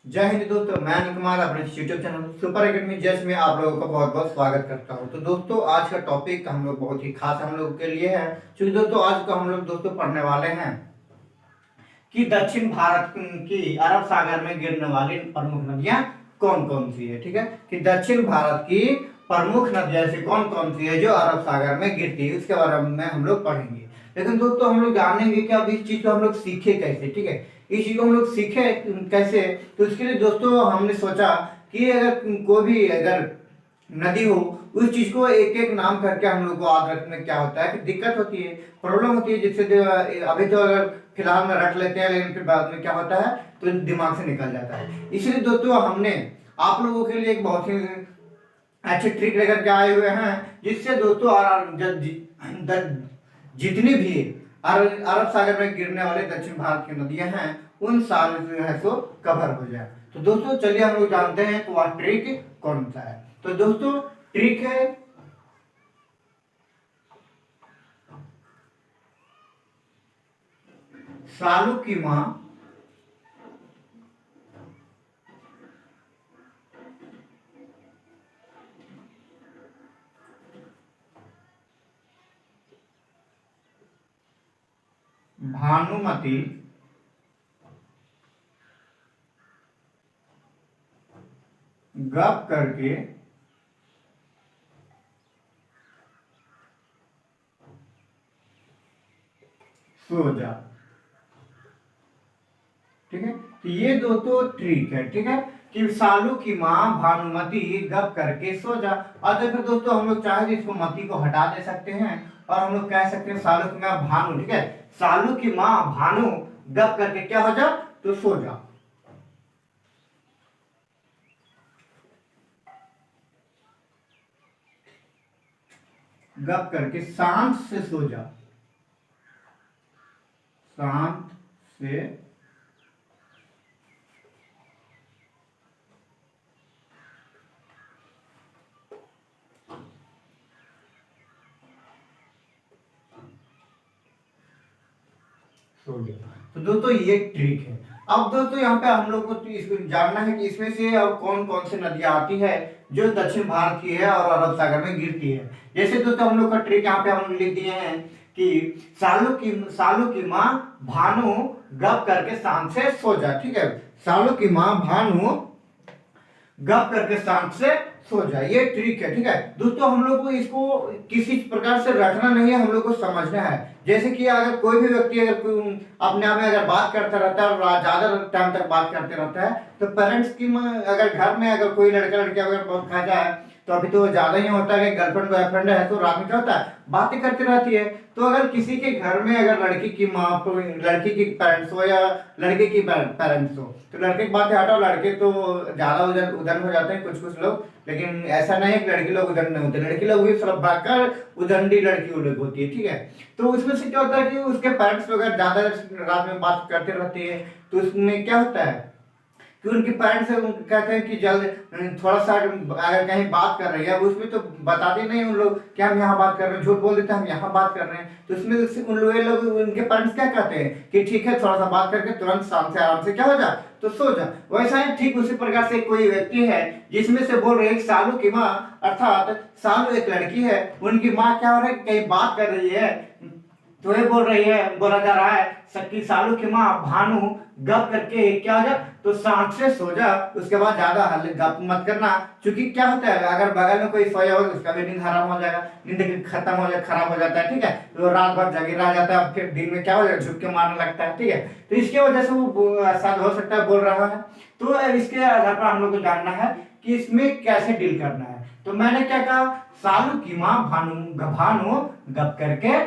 जय हिंद दोस्तों, मैं अनिल कुमार अपने YouTube channel super academy just में आप लोगों का बहुत बहुत स्वागत करता हूं। तो दोस्तों आज का टॉपिक हम लोग बहुत ही खास हम लोग के लिए है, क्योंकि दोस्तों आज को हम लोग दोस्तों पढ़ने वाले हैं कि दक्षिण भारत की अरब सागर में गिरने वाली प्रमुख नदियां कौन कौन सी है। ठीक है, कि दक्षिण भारत की प्रमुख नदियां ऐसी कौन कौन सी है जो अरब सागर में गिरती है, उसके बारे में हम लोग पढ़ेंगे। लेकिन दोस्तों हम लोग जानेंगे कि अब इस चीज को हम लोग सीखे कैसे। ठीक है, इस चीज को हम लोग सीखे कैसे, तो उसके लिए दोस्तों हमने सोचा कि अगर कोई भी अगर नदी हो, उस चीज को एक एक नाम करके हम लोग को याद रखने में क्या होता है कि दिक्कत होती है, प्रॉब्लम होती है, जिससे अभी तो अगर फिलहाल में रख लेते हैं, लेकिन फिर बाद में क्या होता है तो दिमाग से निकल जाता है। इसलिए दोस्तों हमने आप लोगों के लिए एक बहुत ही अच्छे ट्रिक लेकर के आए हुए हैं, जिससे दोस्तों जितनी भी अरब सागर में गिरने वाले दक्षिण भारत की नदियां हैं उन सारे जो है सो कवर हो जाए। तो दोस्तों चलिए हम लोग जानते हैं कि वह ट्रिक कौन सा है। तो दोस्तों ट्रिक है सालू की मां भानुमति गप करके सो जा। ठीक है, तो ये दोस्तों ट्रिक है। ठीक है, कि सालू की माँ भानुमति गप करके सो जा। और तो फिर दोस्तों हम लोग चाहे तो इसको मती को हटा दे सकते हैं और हम लोग कह सकते हैं सालू की माँ भानु। ठीक है, सालू की माँ भानु गप करके क्या हो जा, तो सो जा। गप करके शांत से सो जा, शांत से सो जा। तो दोस्तों ये ट्रिक है। अब दोस्तों यहाँ पे हम लोग को तो इसको जानना है कि इसमें से अब कौन कौन सी नदियां आती है जो दक्षिण भारत की है और अरब सागर में गिरती है। जैसे दोस्तों हम लोग का ट्रिक यहाँ पे हम लिख दिए हैं कि सालू की माँ भानु गप करके शांत से सो जा। ठीक है, सालू की माँ भानु गप करके शांत से सो जाए, ये ट्रिक है। ठीक है दोस्तों, हम लोग को इसको किसी प्रकार से रखना नहीं है, हम लोग को समझना है। जैसे कि अगर कोई भी व्यक्ति अगर अपने आप में अगर बात करता रहता है और ज्यादा टाइम तक बात करते रहता है, तो पेरेंट्स की अगर घर में अगर कोई लड़का लड़की अगर बहुत खा जाए, तो अभी तो ज्यादा ही होता है कि गर्लफ्रेंड बॉयफ्रेंड है तो रात में क्या होता है बातें करती रहती है। तो अगर किसी के घर में अगर लड़की की माँ, लड़की की पेरेंट्स हो या लड़के की पेरेंट्स हो, तो लड़के की बातें हटाओ, लड़के तो ज्यादा उधर उधर हो जाते हैं कुछ कुछ लोग, लेकिन ऐसा नहीं है कि लड़की लोग उधर नहीं होते, लड़की लोग भी सब भागकर उदंडी लड़की लोग होती है। ठीक है, तो उसमें से क्या होता है कि उसके पेरेंट्स अगर ज्यादा रात में बात करते रहते हैं, तो उसमें क्या होता है कि उनके पेरेंट्स कहते हैं कि जल्द थोड़ा सा अगर कहीं बात कर रही है, उसमें तो बताते नहीं उन लोग कि हम यहाँ बात कर रहे हैं, झूठ बोल देते हैं हम यहाँ बात कर रहे हैं। तो उसमें उन लोग उनके पेरेंट्स क्या कहते हैं कि ठीक है थोड़ा सा बात करके तुरंत शाम से आराम से क्या हो जा, तो सो जा। वैसा ही ठीक उसी प्रकार से कोई व्यक्ति है जिसमें से बोल रहे हैं सालू की माँ, अर्थात सालू एक लड़की है, उनकी माँ क्या हो रही है कहीं बात कर रही है, तो ये बोल रही है, बोला जा रहा है कि सालू की माँ भानु गप करके क्या हो जा, तो शांत से सो जा। उसके बाद ज्यादा गप मत करना, क्योंकि क्या होता है अगर बगल में कोई सोया हो तो उसका भी नींद हराम हो जाएगा, नींद खत्म हो जाए खराब हो जाता है। ठीक है, तो रात भर जगे रह जाता है, फिर दिन में क्या हो जाएगा झुक के मारने लगता है। ठीक है, तो इसकी वजह से वो शायद हो सकता है बोल रहा है। तो इसके आधार पर हम लोग को जानना है कि इसमें कैसे डील करना है। तो मैंने क्या कहा, सालू की माँ भानु गप करके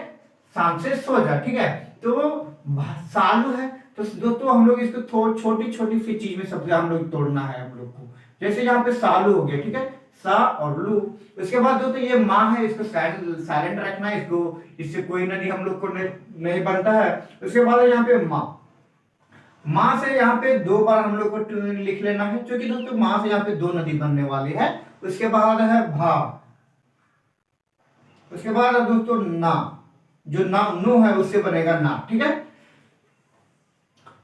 शांत से सो जा। ठीक है, तो सालू है, तो दोस्तों हम लोग इसको छोटी छोटी सी चीज में सबसे हम लोग तोड़ना है हम लोग को। जैसे यहाँ पे सालू हो गया, ठीक है, सा और लू। उसके बाद दोस्तों ये माँ है, इसको साइलेंट रखना है, इसको इससे कोई नदी हम लोग को नहीं बनता है। उसके बाद यहाँ पे माँ, माँ से यहाँ पे दो बार हम लोग को लिख लेना है, क्योंकि दोस्तों माँ से यहाँ पे दो नदी बनने वाली है। उसके बाद है भा, उसके बाद है दोस्तों ना, जो ना नो है उससे बनेगा ना। ठीक है,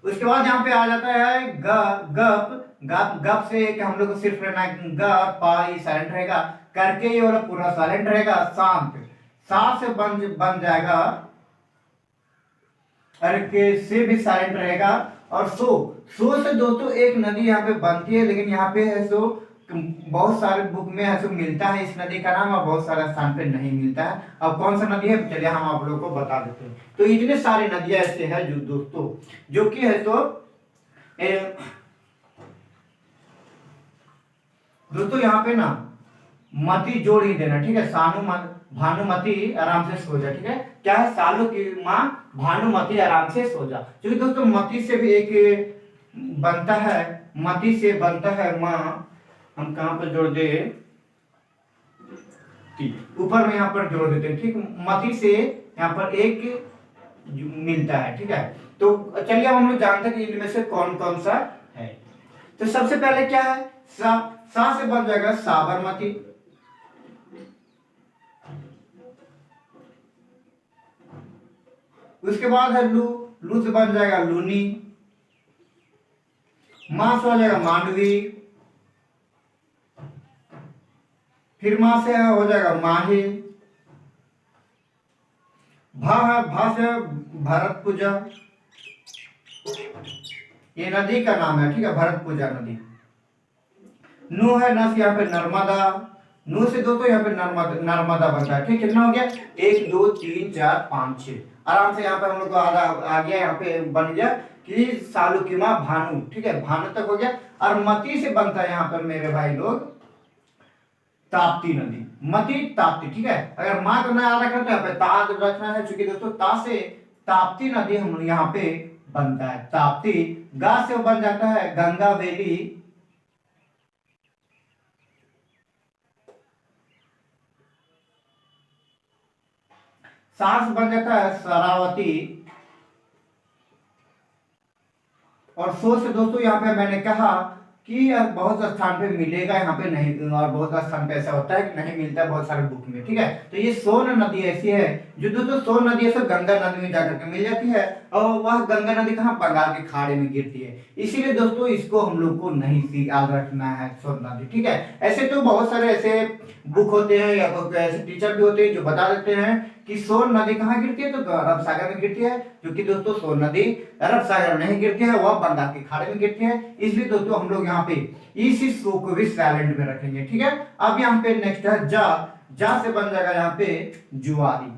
उसके बाद यहाँ पे आ जाता है ग गप गप गप से एक हम लोग को सिर्फ रहना है ग पाई साइलेंट रहेगा, करके ये वाला पूरा साइलेंट रहेगा, शांत सा से बन जाएगा, अरे के से भी साइलेंट रहेगा, और सो से दोस्तों एक नदी यहाँ पे बनती है, लेकिन यहाँ पे है सो बहुत सारे बुक में है सो मिलता है इस नदी का नाम, और बहुत सारे स्थान पे नहीं मिलता है। अब कौन सा नदी है चलिए हम आप लोगों को बता देते हैं। तो इतने सारे नदियां ऐसे हैं जो दोस्तों जो कि है तो दोस्तों यहाँ पे ना मती जोड़ ही देना, ठीक है। भानुमति आराम से सो जा, ठीक है। क्या है सालू की माँ भानुमति आराम से सो जा, क्योंकि दोस्तों मती से भी एक बनता है, मती से बनता है माँ, हम कहां पर जोड़ दे ऊपर में यहाँ पर जोड़ देते हैं, ठीक। मती से यहाँ पर एक मिलता है, ठीक है। तो चलिए अब हम लोग जानते हैं कि इनमें से कौन कौन सा है। तो सबसे पहले क्या है सा से बन जाएगा साबरमती, उसके बाद है लू से बन जाएगा लूनी, मां से हो जाएगा मांडवी, फिर मां से हो जाएगा माही, भा से भरतपुजा, ये नदी का नाम है, ठीक है, भरतपुजा नदी। नू है न से यहाँ पे नर्मदा, नू से दोस्तों यहाँ पे नर्मदा बनता है, ठीक। कितना हो गया 1 2 3 4 5 6, आराम से यहाँ पे हम लोग को आ गया, यहाँ पे बन गया कि सालू की माँ भानु, ठीक है, भानु तक हो गया। और मती से बनता है यहाँ पर मेरे भाई लोग ताप्ती नदी, मती ताप्ती, ठीक है। अगर माँ का नाम रखना तो यहाँ पे ता रखना है, चूंकि दोस्तों ता से ताप्ती नदी हम यहाँ पे बनता है ताप्ती। गा से बन जाता है गंगा वेली, सास बन जाता है शरावती, और सो से दोस्तों यहाँ पे मैंने कहा कि बहुत स्थान पे मिलेगा, यहाँ पे नहीं, और बहुत स्थान पे ऐसा होता है कि नहीं मिलता है बहुत सारे बुक में, ठीक है। तो ये सोन नदी ऐसी है जो दोस्तों सोन नदी ऐसे गंगा नदी में जाकर के मिल जाती है, और वह गंगा नदी कहाँ बंगाल के खाड़ी में गिरती है, इसीलिए दोस्तों इसको हम लोग को नहीं याद रखना है सोन नदी, ठीक है। ऐसे तो बहुत सारे ऐसे बुक होते हैं या ऐसे टीचर भी होते हैं जो बता देते हैं कि सोन नदी कहाँ गिरती है, तो अरब सागर में गिरती है, क्योंकि दोस्तों सोन नदी अरब सागर में नहीं गिरती है, वह बंगाल की खाड़ी में गिरती है। इसलिए दोस्तों हम लोग यहाँ पे इसी शो को भी साइलेंट में रखेंगे, ठीक है। अब यहाँ पे नेक्स्ट है जा से बन जाएगा यहाँ पे जुआरी,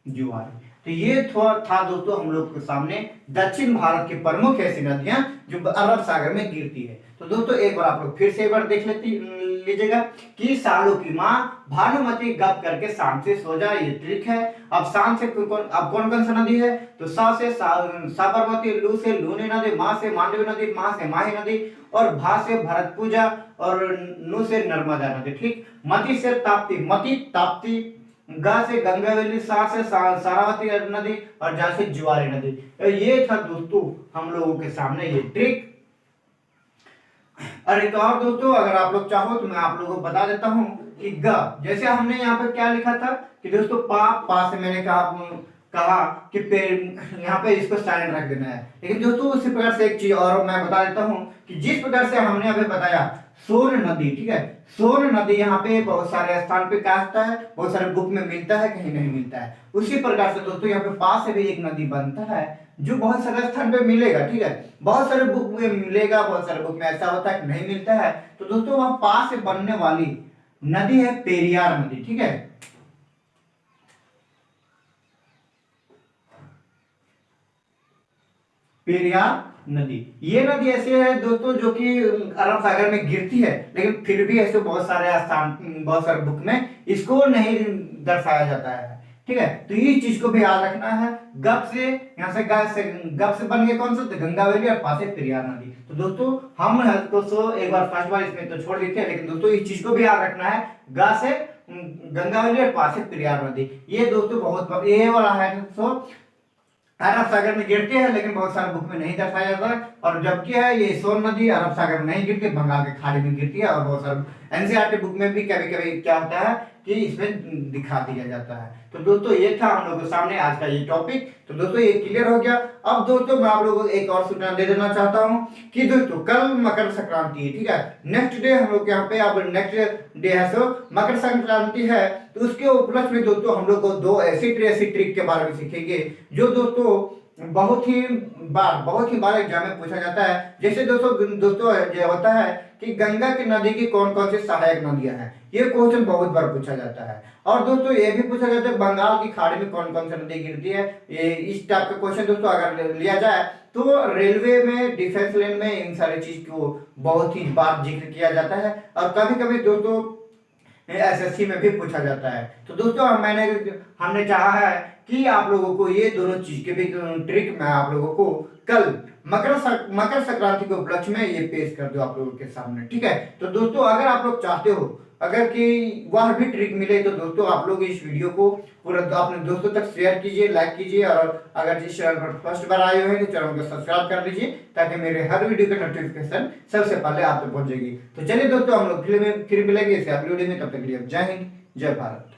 जुआरी। तो ये थोड़ा था दोस्तों हम लोग के सामने दक्षिण भारत की प्रमुख ऐसी नदियां जो अरब सागर में गिरती है। तो दोस्तों एक बार आप लोग फिर से एक बार देख लीजिएगा कि सालों की माँ भानुमति गप करके शाम से सो जा, ये ट्रिक है। अब शाम से अब कौन कौन सा नदी है, तो सा से साबरमती, लू से लूनी नदी, माँ से मांडवी नदी, माँ से माही नदी, और भा से भरतपुजा, और नू से नर्मदा नदी, ठीक। मती से ताप्ती, मती ताप्ती, गा से गंगावेली, सा से सारावती नदी, और जा से जुआरी नदी। ये था दोस्तों हम लोगों के सामने ये ट्रिक। और एक और दोस्तों अगर आप लोग चाहो तो मैं आप लोगों को बता देता हूं कि ग, जैसे हमने यहाँ पे क्या लिखा था कि दोस्तों पा से मैंने कहा कि यहाँ पे इसको साइलेंट रख देना है, लेकिन दोस्तों उसी प्रकार से एक चीज और मैं बता देता हूँ कि जिस प्रकार से हमने अभी बताया सोन नदी, ठीक है, सोन नदी यहाँ पे बहुत सारे स्थान पे कहता है, बहुत सारे बुक में मिलता है, कहीं नहीं मिलता है। उसी प्रकार से दोस्तों यहाँ पे पास से भी एक नदी बनता है जो बहुत सारे स्थान पे मिलेगा, ठीक है, बहुत सारे बुक में मिलेगा, बहुत सारे बुक में ऐसा होता है कि नहीं मिलता है। तो दोस्तों वहां पास से बनने वाली नदी है पेरियार नदी, ठीक है। पेरियार नदी, ये नदी ऐसी है दोस्तों जो कि अरब सागर में गिरती है, लेकिन फिर भी ऐसे बहुत सारे स्थान, बहुत सारे बुक में इसको नहीं दर्शाया जाता है, ठीक है। तो इस चीज को भी याद रखना है। गप से यहाँ से गप से बन गया कौन सा, तो गंगावेली, और पास पेरियार नदी। तो दोस्तों हम दोस्तों एक बार फर्स्ट बार इसमें तो छोड़ देते हैं, लेकिन दोस्तों इस चीज को भी याद रखना है, गा से गंगावेली और पास पेरियार नदी। ये दोस्तों बहुत ये वाला है दोस्तों अरब सागर में गिरती है, लेकिन बहुत सारे बुक में नहीं दर्शाया जाता है। और जबकि है ये सोन नदी अरब सागर में नहीं गिरती, बंगाल के खाड़ी में गिरती है। और बहुत सारे एनसीईआरटी बुक में भी कभी कभी क्या होता है कि इसमें दिखा दिया जाता है। तो दोस्तों ये था हम लोगों के सामने आज का ये टॉपिक। तो दोस्तों ये क्लियर हो गया। अब दोस्तों मैं आप लोगों को एक और सूचना दे देना चाहता हूँ कि दोस्तों कल मकर संक्रांति है, ठीक है। नेक्स्ट डे हम लोग यहाँ पे अब नेक्स्ट डे है, सो मकर संक्रांति है। तो उसके उपलक्ष्य में दोस्तों हम लोग को दो ऐसी ट्रिक के बारे में सीखेंगे जो दोस्तों बहुत ही बार एग्जाम में पूछा जाता है। जैसे दोस्तों जो होता है कि गंगा की नदी की कौन कौन सी सहायक नदियां हैं, ये क्वेश्चन बहुत बार पूछा जाता है। और दोस्तों ये भी पूछा जाता है बंगाल की खाड़ी में कौन कौन सी नदी गिरती है। ये इस टाइप का क्वेश्चन दोस्तों अगर लिया जाए तो रेलवे में, डिफेंस लाइन में इन सारी चीज को बहुत ही बार जिक्र किया जाता है। और कभी कभी दोस्तों एसएससी में भी पूछा जाता है। तो दोस्तों हमने चाहा है कि आप लोगों को ये दोनों चीज के भी ट्रिक मैं आप लोगों को कल मकर संक्रांति के उपलक्ष्य में ये पेश कर दूं आप लोगों के सामने, ठीक है। तो दोस्तों अगर आप लोग चाहते हो अगर कि वह भी ट्रिक मिले तो दोस्तों आप लोग इस वीडियो को पूरा अपने दोस्तों तक शेयर कीजिए, लाइक कीजिए। और अगर जिस चैनल पर फर्स्ट बार आए हुए हैं तो चैनल को सब्सक्राइब कर लीजिए ताकि मेरे हर वीडियो का नोटिफिकेशन सबसे पहले आप तक पहुंचेगी। तो चलिए दोस्तों हम लोग फिर मिलेंगे इस अगले वीडियो में। तब तक के लिए जय हिंद, जय भारत।